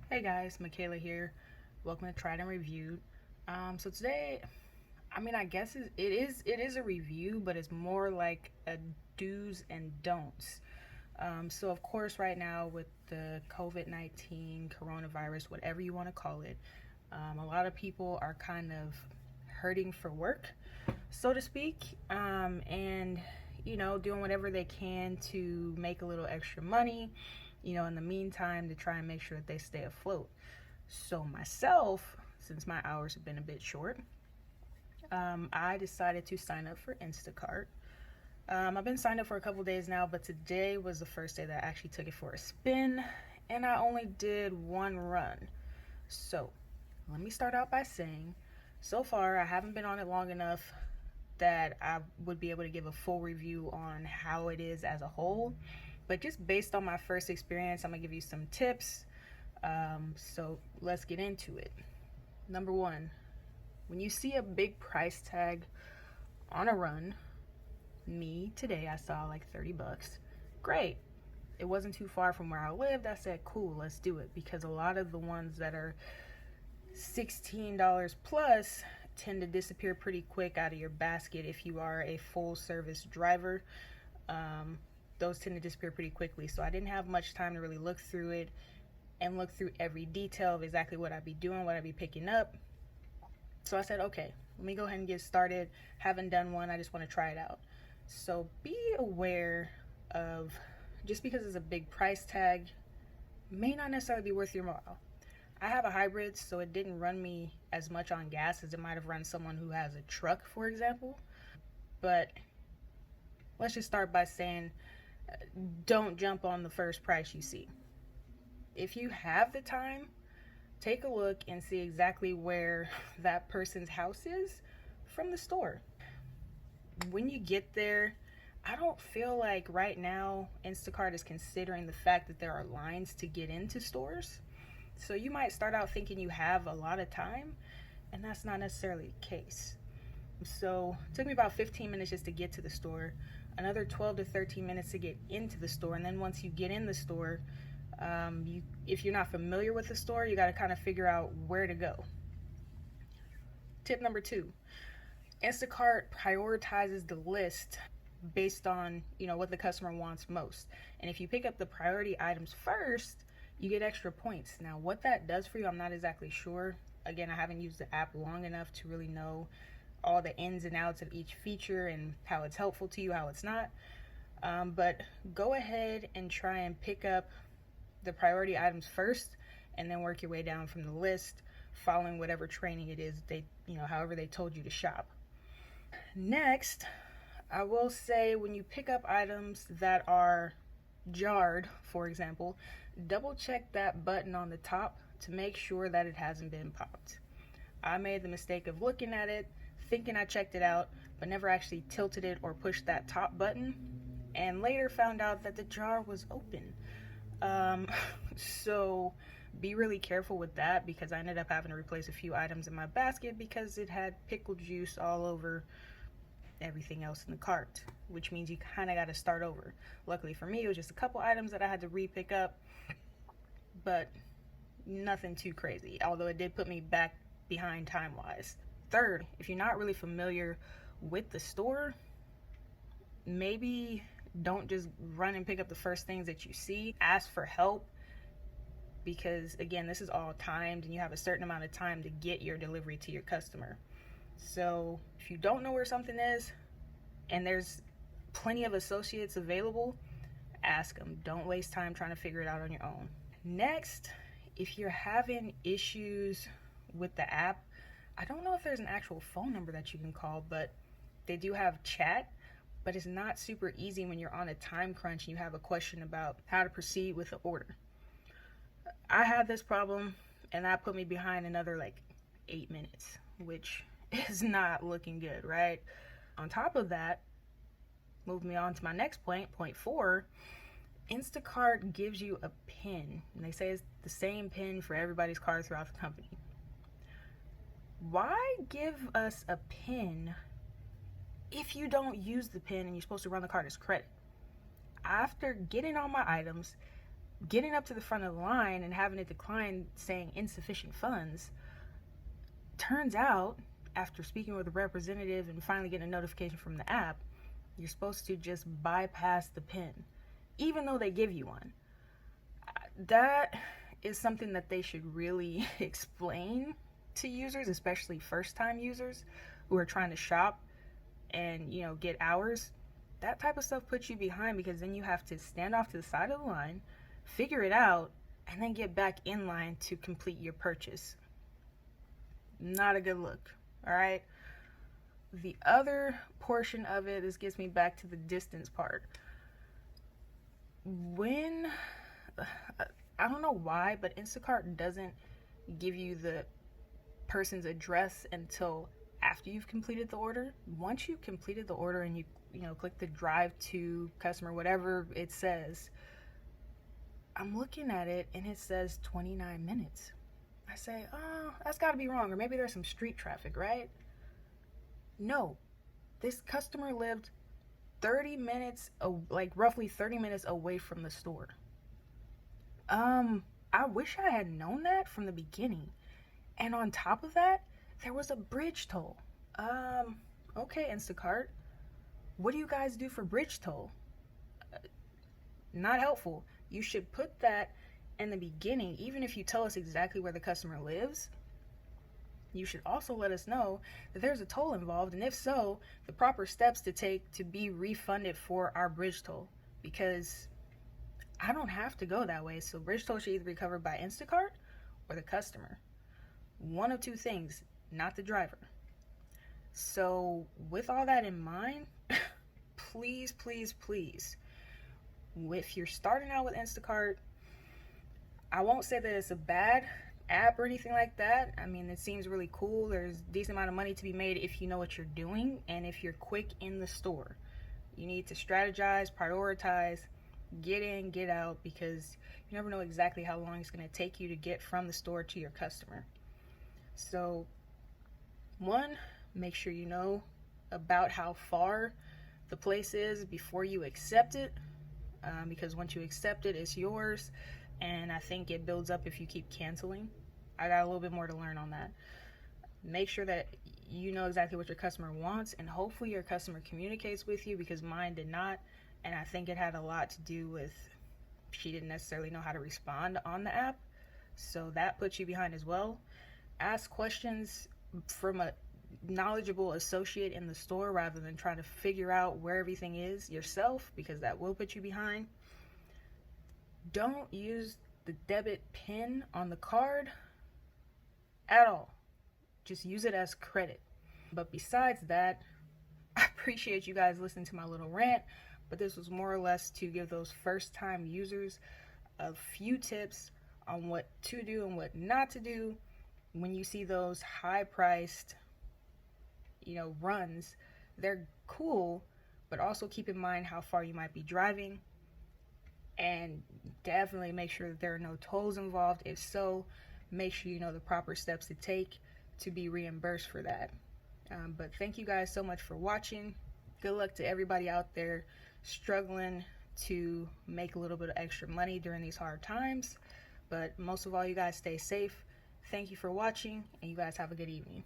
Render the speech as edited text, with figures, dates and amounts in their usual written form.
Hey guys, Michaela here. Welcome to Tried and Reviewed. So today, I guess it is a review, but it's more like a do's and don'ts. So of course, right now with the COVID-19 coronavirus, whatever you want to call it, a lot of people are kind of hurting for work, so to speak, and doing whatever they can to make a little extra money in the meantime to try and make sure that they stay afloat. So myself, since my hours have been a bit short, I decided to sign up for Instacart. I've been signed up for a couple days now, but today was the first day that I actually took it for a spin, and I only did one run. So let me start out by saying, so far I haven't been on it long enough that I would be able to give a full review on how it is as a whole. But just based on my first experience, I'm gonna give you some tips. So let's get into it. Number one, when you see a big price tag on a run, me today I saw like $30. Great. It wasn't too far from where I lived. I said, cool, let's do it, because a lot of the ones that are $16 plus tend to disappear pretty quick out of your basket if you are a full service driver. Those tend to disappear pretty quickly. So I didn't have much time to really look through it and look through every detail of exactly what I'd be doing, what I'd be picking up. So I said, okay, let me go ahead and get started. Haven't done one, I just want to try it out. So be aware of, just because it's a big price tag, may not necessarily be worth your while. I have a hybrid, so it didn't run me as much on gas as it might have run someone who has a truck, for example. But let's just start by saying, don't jump on the first price you see. If you have the time, take a look and see exactly where that person's house is from the store. When you get there, I don't feel like right now Instacart is considering the fact that there are lines to get into stores. So you might start out thinking you have a lot of time, and that's not necessarily the case. So it took me about 15 minutes just to get to the store, another 12 to 13 minutes to get into the store, and then once you get in the store, if you're not familiar with the store, you got to kind of figure out where to go. Tip number 2, Instacart prioritizes the list based on what the customer wants most, and if you pick up the priority items first, you get extra points. Now what that does for you, I'm not exactly sure. Again, I haven't used the app long enough to really know all the ins and outs of each feature and how it's helpful to you, how it's not. But go ahead and try and pick up the priority items first, and then work your way down from the list, following whatever training it is they, however they told you to shop. Next, I will say, when you pick up items that are jarred, for example, double check that button on the top to make sure that it hasn't been popped. I made the mistake of looking at it, thinking I checked it out, but never actually tilted it or pushed that top button, and later found out that the jar was open. So be really careful with that, because I ended up having to replace a few items in my basket because it had pickle juice all over everything else in the cart, which means you kind of got to start over. Luckily for me, it was just a couple items that I had to re-pick up, but nothing too crazy, although it did put me back behind time-wise. Third, if you're not really familiar with the store, maybe don't just run and pick up the first things that you see. Ask for help, because again, this is all timed and you have a certain amount of time to get your delivery to your customer. So if you don't know where something is and there's plenty of associates available, ask them. Don't waste time trying to figure it out on your own. Next, if you're having issues with the app, I don't know if there's an actual phone number that you can call, but they do have chat, but it's not super easy when you're on a time crunch and you have a question about how to proceed with the order. I had this problem and that put me behind another like 8 minutes, which is not looking good, right? On top of that, move me on to my next point, point 4. Instacart gives you a PIN, and they say it's the same PIN for everybody's card throughout the company. Why give us a PIN if you don't use the PIN and you're supposed to run the card as credit? After getting all my items, getting up to the front of the line and having it decline saying insufficient funds, turns out, after speaking with a representative and finally getting a notification from the app, you're supposed to just bypass the PIN, even though they give you one. That is something that they should really explain to users, especially first-time users who are trying to shop and, get hours. That type of stuff puts you behind, because then you have to stand off to the side of the line, figure it out, and then get back in line to complete your purchase. Not a good look, all right? The other portion of it, this gets me back to the distance part. When, I don't know why, but Instacart doesn't give you the person's address until after you've completed the order. Once you've completed the order and you click the drive to customer, whatever it says, I'm looking at it and it says 29 minutes. I say, oh, that's got to be wrong, or maybe there's some street traffic, right? No, this customer lived 30 minutes, roughly 30 minutes away from the store. I wish I had known that from the beginning. And on top of that, there was a bridge toll. Okay, Instacart, what do you guys do for bridge toll? Not helpful. You should put that in the beginning. Even if you tell us exactly where the customer lives, you should also let us know that there's a toll involved, and if so, the proper steps to take to be refunded for our bridge toll, because I don't have to go that way. So bridge toll should either be covered by Instacart or the customer. One of two things, not the driver. So with all that in mind, please, please, please, if you're starting out with Instacart, I won't say that it's a bad app or anything like that. I mean, it seems really cool. There's a decent amount of money to be made if you know what you're doing and if you're quick in the store. You need to strategize, prioritize, get in, get out, because you never know exactly how long it's going to take you to get from the store to your customer. So, one, make sure you know about how far the place is before you accept it, because once you accept it, it's yours, and I think it builds up if you keep canceling. I got a little bit more to learn on that. Make sure that you know exactly what your customer wants, and hopefully your customer communicates with you, because mine did not, and I think it had a lot to do with she didn't necessarily know how to respond on the app, so that puts you behind as well. Ask questions from a knowledgeable associate in the store rather than trying to figure out where everything is yourself, because that will put you behind. Don't use the debit PIN on the card at all. Just use it as credit. But besides that, I appreciate you guys listening to my little rant, but this was more or less to give those first-time users a few tips on what to do and what not to do when you see those high-priced, runs. They're cool, but also keep in mind how far you might be driving, and definitely make sure that there are no tolls involved. If so, make sure you know the proper steps to take to be reimbursed for that. But thank you guys so much for watching. Good luck to everybody out there struggling to make a little bit of extra money during these hard times. But most of all, you guys stay safe. Thank you for watching, and you guys have a good evening.